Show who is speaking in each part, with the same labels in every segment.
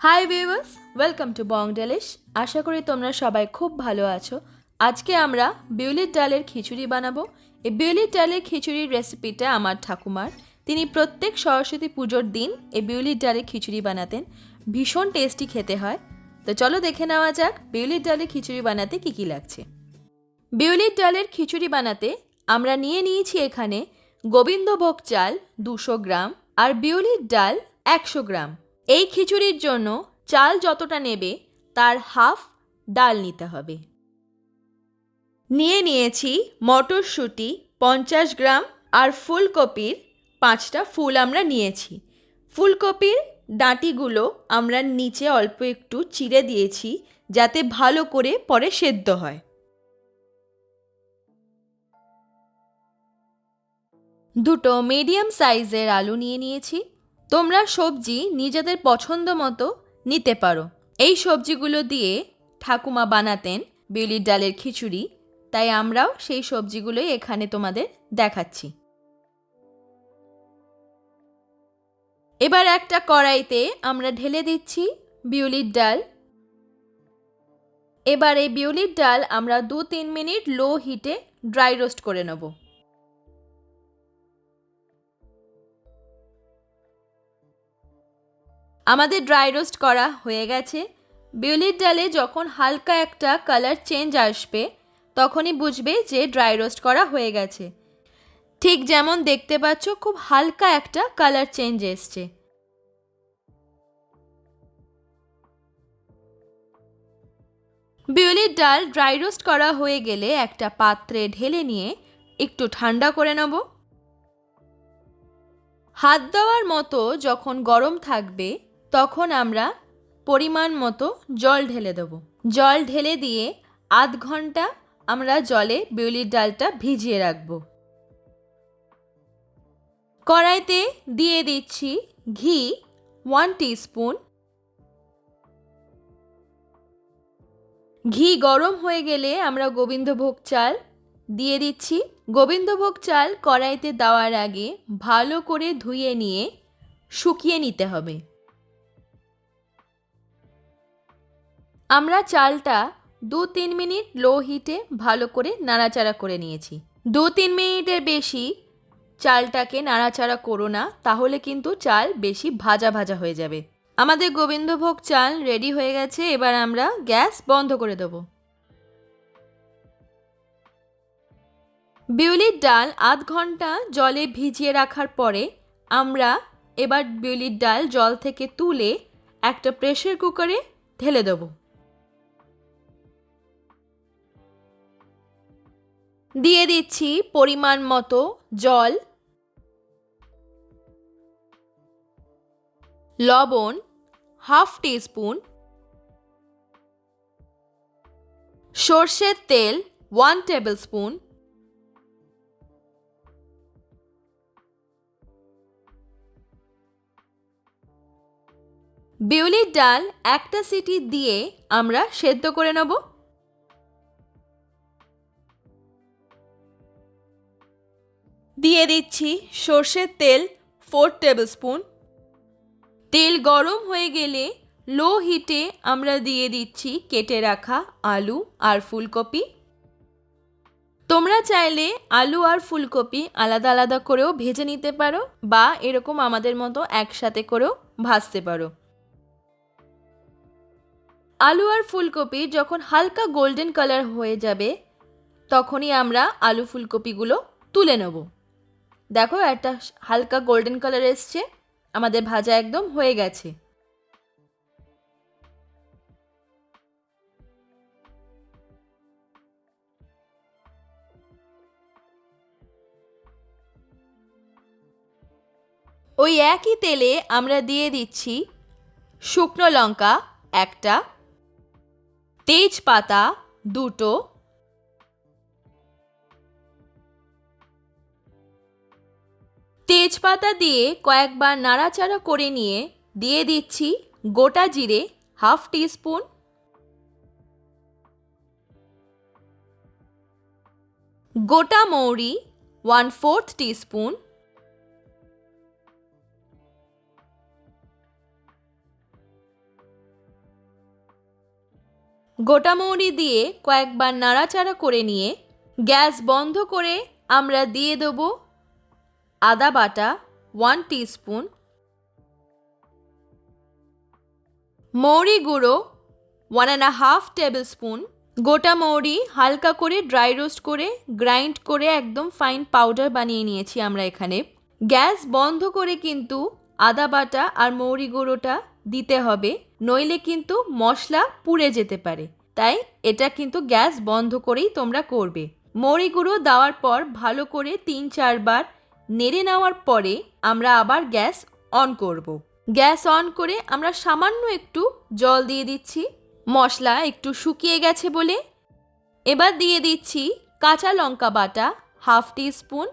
Speaker 1: High viewers, welcome to Bong Delish. আশা করি তোমরা সবাই খুব ভালো আছো। আজকে আমরা বিউলির ডালের খিচুড়ি বানাবো। এই বিউলির ডালের খিচুড়ির রেসিপিটা আমার ঠাকুমার। তিনি প্রত্যেক সরস্বতী পুজোর দিন এই বিউলির ডালের খিচুড়ি বানাতেন। ভীষণ টেস্টি খেতে হয়। তো চলো দেখে নেওয়া যাক বিউলির ডালের খিচুড়ি বানাতে কী কী লাগছে। বিউলির ডালের খিচুড়ি বানাতে আমরা নিয়েছি এখানে গোবিন্দভোগ চাল 200 গ্রাম আর বিউলির ডাল 100 গ্রাম। এই খিচুড়ির জন্য চাল যতটা নেবে তার হাফ ডাল নিতে হবে। নিয়েছি মটরশুঁটি 50 গ্রাম আর ফুলকপির 5টা ফুল আমরা নিয়েছি। ফুলকপির ডাঁটিগুলো আমরা নিচে অল্প একটু চিড়ে দিয়েছি যাতে ভালো করে পরে সেদ্ধ হয়। দুটো মিডিয়াম সাইজের আলু নিয়েছি। তোমরা সবজি নিজেদের পছন্দ মতো নিতে পারো। এই সবজিগুলো দিয়ে ঠাকুমা বানাতেন বিউলির ডালের খিচুড়ি, তাই আমরাও সেই সবজিগুলোই এখানে তোমাদের দেখাচ্ছি। এবার একটা কড়াইতে আমরা ঢেলে দিচ্ছি বিউলির ডাল। এবার এই বিউলির ডাল আমরা 2-3 মিনিট লো হিটে ড্রাই রোস্ট করে নেব। আমাদের ড্রাই রোস্ট করা হয়ে গেছে। বিউলির ডালে যখন হালকা একটা কালার চেঞ্জ আসবে তখনই বুঝবে যে ড্রাই রোস্ট করা হয়ে গেছে। ঠিক যেমন দেখতে পাচ্ছ খুব হালকা একটা কালার চেঞ্জ এসছে। বিউলির ডাল ড্রাই রোস্ট করা হয়ে গেলে একটা পাত্রে ঢেলে নিয়ে একটু ঠান্ডা করে নেব। হাত দেওয়ার মতো যখন গরম থাকবে তখন আমরা পরিমাণ মতো জল ঢেলে দেব। জল ঢেলে দিয়ে আধ ঘন্টা আমরা জলে বিউলির ডালটা ভিজিয়ে রাখব। কড়াইতে দিয়ে দিচ্ছি ঘি 1 টিস্পুন। ঘি গরম হয়ে গেলে আমরা গোবিন্দভোগ চাল দিয়ে দিচ্ছি। গোবিন্দভোগ চাল কড়াইতে দেওয়ার আগে ভালো করে ধুয়ে নিয়ে শুকিয়ে নিতে হবে। আমরা চালটা 2-3 মিনিট লো হিটে ভালো করে নাড়াচাড়া করে নিয়েছি। 2-3 মিনিটের বেশি চালটাকে নাড়াচাড়া করো না, তাহলে কিন্তু চাল বেশি ভাজা ভাজা হয়ে যাবে। আমাদের গোবিন্দভোগ চাল রেডি হয়ে গেছে। এবার আমরা গ্যাস বন্ধ করে দেব। বিউলির ডাল আধ ঘন্টা জলে ভিজিয়ে রাখার পরে আমরা এবার বিউলির ডাল জল থেকে তুলে একটা প্রেসার কুকারে ঢেলে দেব। দিয়ে দিচ্ছি পরিমাণ মতো জল, লবণ হাফ টিস্পুন, সর্ষের তেল 1 টেবিল স্পুন, বিউলির ডাল একটা সিটি দিয়ে আমরা সেদ্ধ করে নেব। দিয়ে দিচ্ছি সর্ষের তেল 4 টেবিল স্পুন। তেল গরম হয়ে গেলে লো হিটে আমরা দিয়ে দিচ্ছি কেটে রাখা আলু আর ফুলকপি। তোমরা চাইলে আলু আর ফুলকপি আলাদা আলাদা করেও ভেজে নিতে পারো বা এরকম আমাদের মতো একসাথে করেও ভাজতে পারো। আলু আর ফুলকপি যখন হালকা গোল্ডেন কালার হয়ে যাবে তখনই আমরা আলু ফুলকপিগুলো তুলে নেব। দেখো একটা হালকা গোল্ডেন কালার এসছে, আমাদের ভাজা একদম হয়ে গেছে। ওই একই তেলে আমরা দিয়ে দিচ্ছি শুকনো লঙ্কা 1টা, তেজপাতা 2টো, তেজপাতা দিয়ে কয়েকবার নাড়াচাড়া করে নিয়ে দিয়ে দিচ্ছি গোটা জিরে হাফ টিস্পুন, গোটা মৌরি 1/4 টিস্পুন, গোটা মৌরি দিয়ে কয়েকবার নাড়াচাড়া করে নিয়ে গ্যাস বন্ধ করে আমরা দিয়ে দেব আদা বাটা 1 টিস্পুন, মৌরি গুঁড়ো 1.5 টেবিল স্পুন। গোটা মৌরি হালকা করে ড্রাই রোস্ট করে গ্রাইন্ড করে একদম ফাইন পাউডার বানিয়ে নিয়েছি আমরা এখানে। গ্যাস বন্ধ করে কিন্তু আদা বাটা আর মৌরি গুঁড়োটা দিতে হবে, নইলে কিন্তু মশলা পুড়ে যেতে পারে, তাই এটা কিন্তু গ্যাস বন্ধ করেই তোমরা করবে। মৌরি গুঁড়ো দেওয়ার পর ভালো করে 3-4 বার নেড়ে নেওয়ার পরে আমরা আবার গ্যাস অন করব। গ্যাস অন করে আমরা সামান্য একটু জল দিয়ে দিচ্ছি, মশলা একটু শুকিয়ে গেছে বলে। এবার দিয়ে দিচ্ছি কাঁচা লঙ্কা বাটা 1/2 টিস্পুন।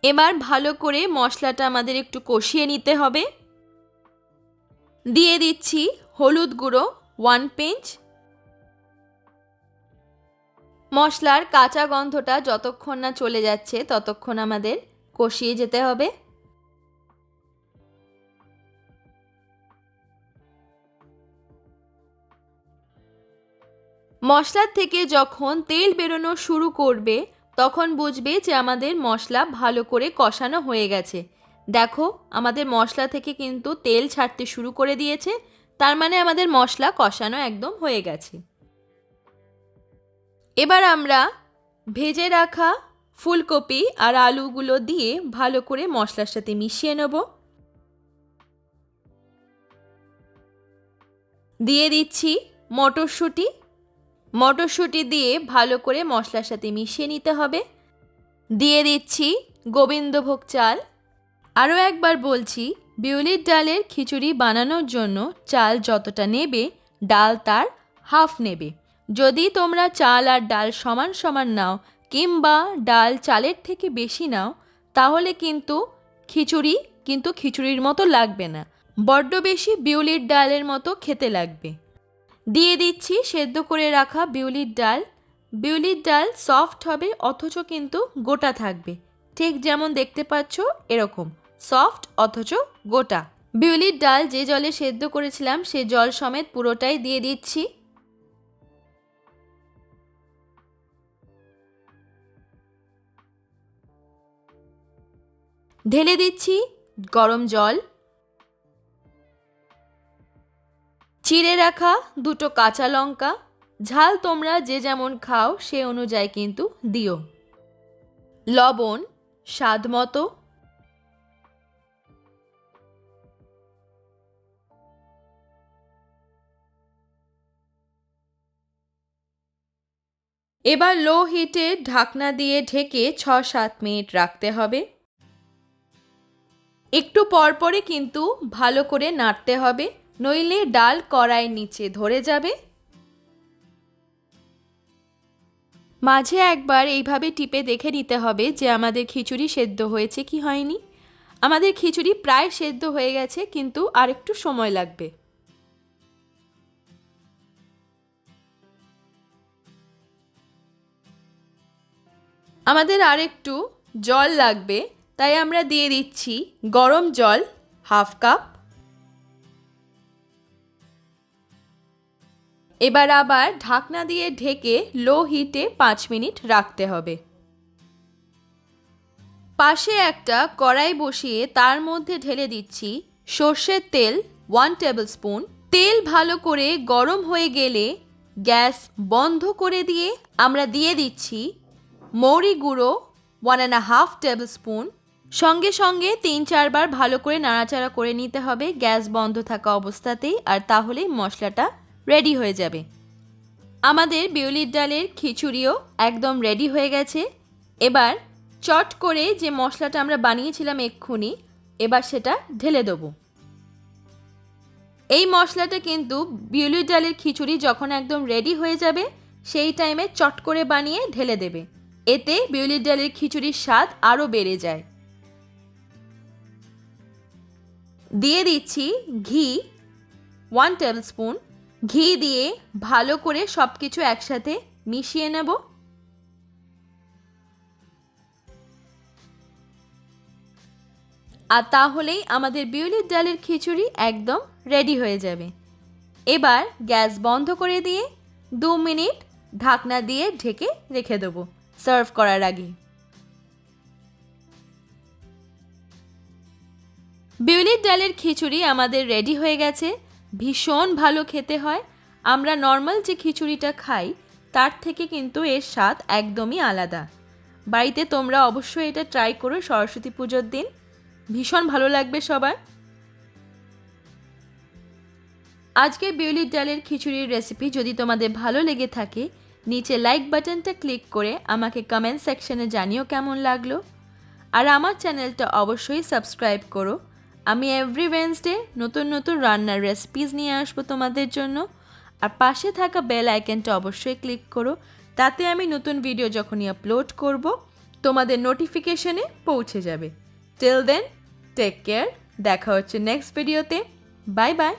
Speaker 1: এবার ভালো করে মশলাটা আমাদের একটু কষিয়ে নিতে হবে। দিয়ে দিচ্ছি হলুদ গুঁড়ো 1 পিঞ্চ। মশলার কাঁচা গন্ধটা যতক্ষণ না চলে যাচ্ছে ততক্ষণ আমাদের কষিয়ে যেতে হবে। মশলার থেকে যখন তেল বেরোনো শুরু করবে তখন বুঝবে যে আমাদের মশলা ভালো করে কষানো হয়ে গেছে। দেখো আমাদের মশলা থেকে কিন্তু তেল ছাড়তে শুরু করে দিয়েছে, তার মানে আমাদের মশলা কষানো একদম হয়ে গেছে। এবার আমরা ভেজে রাখা ফুলকপি আর আলুগুলো দিয়ে ভালো করে মশলার সাথে মিশিয়ে নেব। দিয়ে দিচ্ছি মটরশুঁটি। মটরশুঁটি দিয়ে ভালো করে মশলার সাথে মিশিয়ে নিতে হবে। দিয়ে দিচ্ছি গোবিন্দভোগ চাল। আরও একবার বলছি, বিউলির ডালের খিচুড়ি বানানোর জন্য চাল যতটা নেবে ডাল তার হাফ নেবে। যদি তোমরা চাল আর ডাল সমান সমান নাও কিংবা ডাল চালের থেকে বেশি নাও তাহলে কিন্তু খিচুড়ির মতো লাগবে না, বড্ড বেশি বিউলির ডালের মতো খেতে লাগবে। দিয়ে দিচ্ছি সেদ্ধ করে রাখা বিউলির ডাল। বিউলির ডাল সফট হবে অথচ কিন্তু গোটা থাকবে, ঠিক যেমন দেখতে পাচ্ছ এরকম সফট অথচ গোটা। বিউলির ডাল যে জলে সেদ্ধ করেছিলাম সে জল সমেত পুরোটাই দিয়ে দিচ্ছি। ঢেলে দিচ্ছি গরম জল। চিড়ে রাখা 2টো কাঁচা লঙ্কা, ঝাল তোমরা যে যেমন খাও সে অনুযায়ী কিন্তু দিও। লবণ স্বাদ মতো। এবার লো হিটে ঢাকনা দিয়ে ঢেকে 6-7 মিনিট রাখতে হবে। একটু পরপরই কিন্তু ভালো করে নাড়তে হবে, নইলে ডাল কড়াইয়ের নিচে ধরে যাবে। মাঝে একবার এইভাবে টিপে দেখে নিতে হবে যে আমাদের খিচুড়ি সেদ্ধ হয়েছে কি হয়নি। আমাদের খিচুড়ি প্রায় সেদ্ধ হয়ে গেছে, কিন্তু আর একটু সময় লাগবে। আমাদের আর একটু জল লাগবে, তাই আমরা দিয়ে দিচ্ছি গরম জল 1/2 কাপ। এবার আবার ঢাকনা দিয়ে ঢেকে লো হিটে 5 মিনিট রাখতে হবে। পাশে একটা কড়াই বসিয়ে তার মধ্যে ঢেলে দিচ্ছি সর্ষের তেল 1 টেবিল স্পুন। তেল ভালো করে গরম হয়ে গেলে গ্যাস বন্ধ করে দিয়ে আমরা দিয়ে দিচ্ছি মৌরি গুঁড়ো 1.5 টেবিল স্পুন। সঙ্গে সঙ্গে 3-4 বার ভালো করে নাড়াচাড়া করে নিতে হবে গ্যাস বন্ধ থাকা অবস্থাতেই, আর তাহলেই মশলাটা রেডি হয়ে যাবে। আমাদের বিউলির ডালের খিচুড়িও একদম রেডি হয়ে গেছে। এবার চট করে যে মশলাটা আমরা বানিয়েছিলাম এক্ষুনি, এবার সেটা ঢেলে দেবো। এই মশলাটা কিন্তু বিউলির ডালের খিচুড়ি যখন একদম রেডি হয়ে যাবে সেই টাইমে চট করে বানিয়ে ঢেলে দেবে, এতে বিউলির ডালের খিচুড়ির স্বাদ আরও বেড়ে যায়। দিয়ে দিচ্ছি ঘি 1 টেবিল স্পুন। ঘি দিয়ে ভালো করে সব কিছু একসাথে মিশিয়ে নেব। আর তাহলেই আমাদের বিউলির ডালের খিচুড়ি একদম রেডি হয়ে যাবে। এবার গ্যাস বন্ধ করে দিয়ে 2 মিনিট ঢাকনা দিয়ে ঢেকে রেখে দেবো সার্ভ করার আগে। বিউলির ডালের খিচুড়ি আমাদের রেডি হয়ে গেছে। ভীষণ ভালো খেতে হয়। আমরা নর্মাল যে খিচুড়িটা খাই তার থেকে কিন্তু এর স্বাদ একদমই আলাদা। বাড়িতে তোমরা অবশ্যই এটা ট্রাই করো সরস্বতী পুজোর দিন, ভীষণ ভালো লাগবে সবার। আজকের বিউলির ডালের খিচুড়ির রেসিপি যদি তোমাদের ভালো লেগে থাকে নিচে লাইক বাটনটা ক্লিক করে আমাকে কমেন্ট সেকশনে জানিও কেমন লাগলো। আর আমার চ্যানেলটা অবশ্যই সাবস্ক্রাইব করো। আমি এভরি ওয়েডনেসডে নতুন নতুন রান্নার রেসিপিস নিয়ে আসবো তোমাদের জন্য। আর পাশে থাকা বেল আইকনটা অবশ্যই ক্লিক করো, তাতে আমি নতুন ভিডিও যখনই আপলোড করব তোমাদের নোটিফিকেশনে পৌঁছে যাবে। টিল দেন টেক কেয়ার, দেখা হচ্ছে নেক্সট ভিডিওতে। Bye bye.